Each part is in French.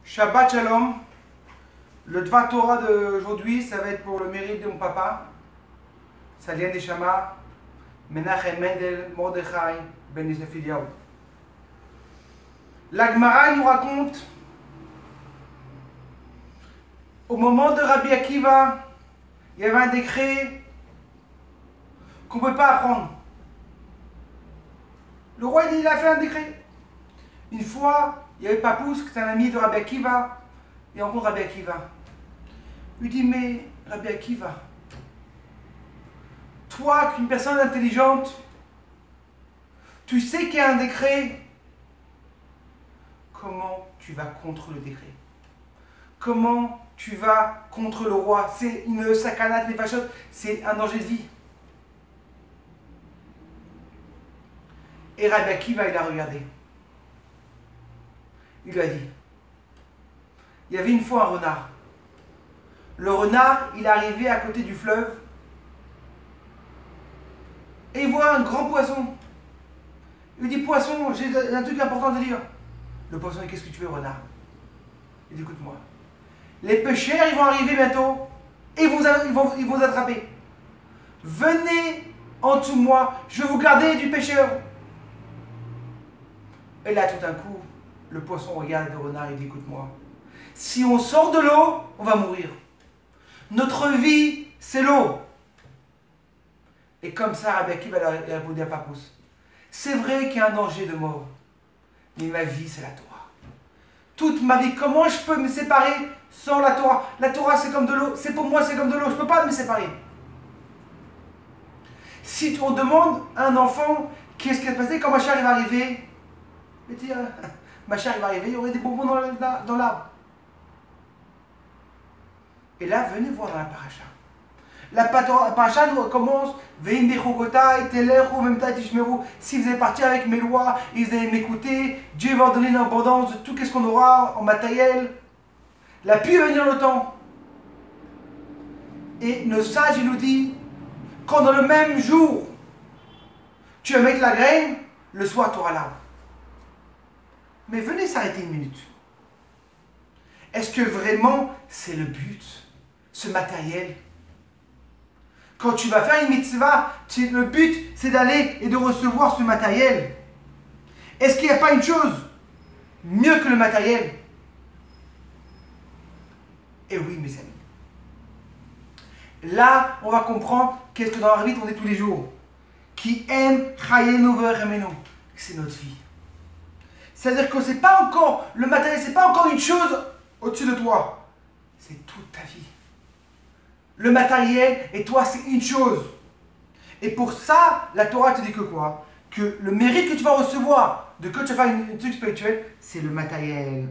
Shabbat Shalom. Le Dvar Torah d'aujourd'hui, ça va être pour le mérite de mon papa, Salian Neshama, Menachem Mendel Mordechai Ben Yosef Eliyahu. La Gemara nous raconte, au moment de Rabbi Akiva, il y avait un décret qu'on ne peut pas apprendre. Le roi il a fait un décret. Une fois, il y avait Papous, qui était un ami de Rabbi Akiva, il rencontre Rabbi Akiva. Il lui dit, mais Rabbi Akiva, toi, qu'une personne intelligente, tu sais qu'il y a un décret, comment tu vas contre le décret? Comment tu vas contre le roi? C'est une sakanat nefashot, c'est un danger de vie. Et Rabbi Akiva, il a regardé. Il lui a dit, il y avait une fois un renard. Le renard, il est arrivé à côté du fleuve et il voit un grand poisson. Il lui dit, poisson, j'ai un truc important à te dire. Le poisson dit, qu'est-ce que tu veux, renard? Il dit, écoute-moi. Les pêcheurs, ils vont arriver bientôt et ils vont vous attraper. Venez en dessous de moi, je vais vous garder du pêcheur. Et là, tout d'un coup, le poisson regarde le renard et dit, écoute-moi, si on sort de l'eau, on va mourir. Notre vie, c'est l'eau. Et comme ça, Rabbi Akiva a répondu à Papous, c'est vrai qu'il y a un danger de mort, mais ma vie, c'est la Torah. Toute ma vie, comment je peux me séparer sans la Torah? La Torah, c'est comme de l'eau, c'est pour moi, c'est comme de l'eau, je ne peux pas me séparer. Si on demande à un enfant, qu'est-ce qui va se passer quand Machar va arriver? Il va dire, Machar va arriver, il y aurait des bonbons dans l'arbre. Et là, venez voir dans la paracha. La paracha nous commence, si vous allez partir avec mes lois et vous allez m'écouter, Dieu va donner une abondance de tout ce qu'on aura en matériel. La pluie va venir le temps. Et nos sages, ils nous disent, quand dans le même jour, tu vas mettre la graine, le soir, tu auras l'arbre. Mais venez s'arrêter une minute. Est-ce que vraiment c'est le but, ce matériel? Quand tu vas faire une mitzvah, le but c'est d'aller et de recevoir ce matériel. Est-ce qu'il n'y a pas une chose mieux que le matériel? Eh oui, mes amis. Là, on va comprendre qu'est-ce que dans la vie on est tous les jours. Qui aime chayenu ve'remenu. C'est notre vie. C'est-à-dire que c'est pas encore le matériel, c'est pas encore une chose au-dessus de toi. C'est toute ta vie. Le matériel et toi, c'est une chose. Et pour ça, la Torah te dit que quoi? Que le mérite que tu vas recevoir de que tu vas faire une truc spirituel, c'est le matériel.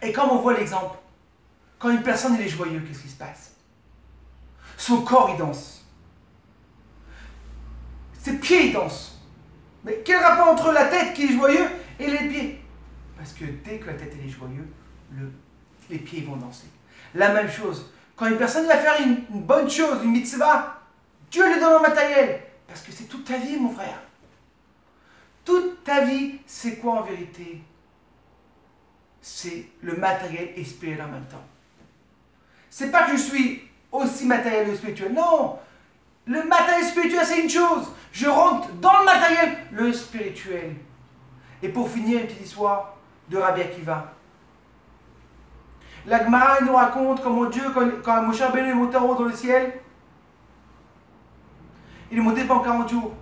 Et comme on voit l'exemple, quand une personne elle est joyeuse, qu'est-ce qui se passe? Son corps il danse. Ses pieds ils dansent. Mais quel rapport entre la tête qui est joyeuse et les pieds? Parce que dès que la tête elle est joyeuse, les pieds vont danser. La même chose, quand une personne va faire une bonne chose, une mitzvah, Dieu lui donne un matériel. Parce que c'est toute ta vie, mon frère. Toute ta vie, c'est quoi en vérité? C'est le matériel et spirituel en même temps. C'est pas que je suis aussi matériel et spirituel. Non! Le matériel spirituel, c'est une chose. Je rentre dans le matériel, le spirituel. Et pour finir, une petite histoire de Rabbi Akiva. La Gemara nous raconte comment Dieu, quand Moshe Rabbeinu est monté en haut dans le ciel, il est monté pendant 40 jours.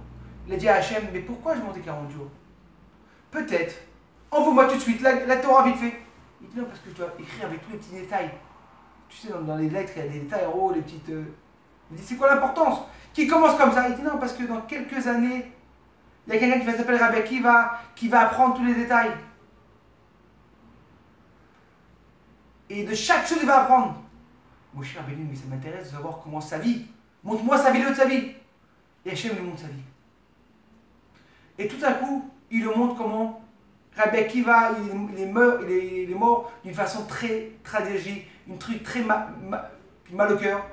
Il a dit à Hachem, mais pourquoi je montais 40 jours? Peut-être, envoie-moi tout de suite la Torah vite fait. Il dit non, parce que je dois écrire avec tous les petits détails. Tu sais, dans les lettres, il y a des détails en haut, les petites... Il dit, c'est quoi l'importance? Qui commence comme ça? Il dit non, parce que dans quelques années, il y a quelqu'un qui va s'appeler Rabbi Akiva, qui va apprendre tous les détails. Et de chaque chose, il va apprendre. Mon cher Rabbeinu, mais ça m'intéresse de savoir comment sa vie. Montre-moi sa vidéo de sa vie. Et Hachem lui montre sa vie. Et tout à coup, il lui montre comment Rabbi Akiva, il est mort d'une façon très tragique, une truc très mal au cœur.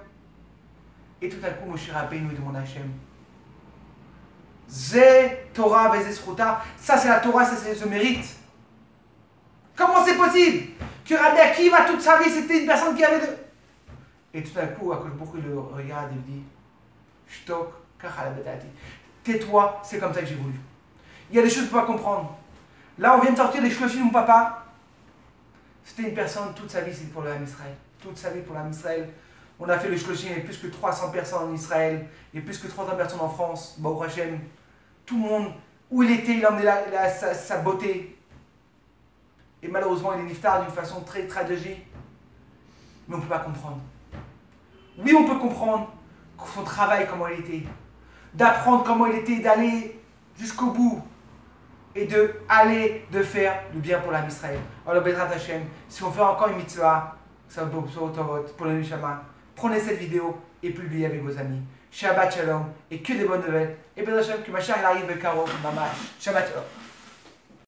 Et tout à coup, mon cher Rabbeinu lui demande à Hachem, Zé Torah vezé sruta, ça c'est la Torah, ça c'est ce mérite. Comment c'est possible que Rabbi Akiva, toute sa vie, c'était une personne qui avait de... Et tout à coup, Akadosh Baruch Hu le regarde et lui dit, Shtok, kachal betati. Tais-toi, c'est comme ça que j'ai voulu. Il y a des choses que tu ne peux pas comprendre. Là, on vient de sortir les shloshim de mon papa. C'était une personne, toute sa vie, c'était pour le Ham Israël. Toute sa vie pour le Ham Israël. On a fait le shloshim, il y avait plus que 300 personnes en Israël. Il y a plus que 300 personnes en France. Baruch Hashem. Tout le monde, où il était, il emmenait sa beauté. Et malheureusement, il est niftar d'une façon très tragique. Mais on ne peut pas comprendre. Oui, on peut comprendre son travail, comment il était. D'apprendre comment il était, d'aller jusqu'au bout. Et de faire le bien pour l'âme Israël. Alors, Bezrat Hashem, si on fait encore une mitzvah, ça va pour le Neshama, prenez cette vidéo et publiez avec vos amis. Shabbat Shalom, et que des bonnes nouvelles. Et Bezrat Hashem, que ma chère arrive, Karo, Mamash. Shabbat Shalom.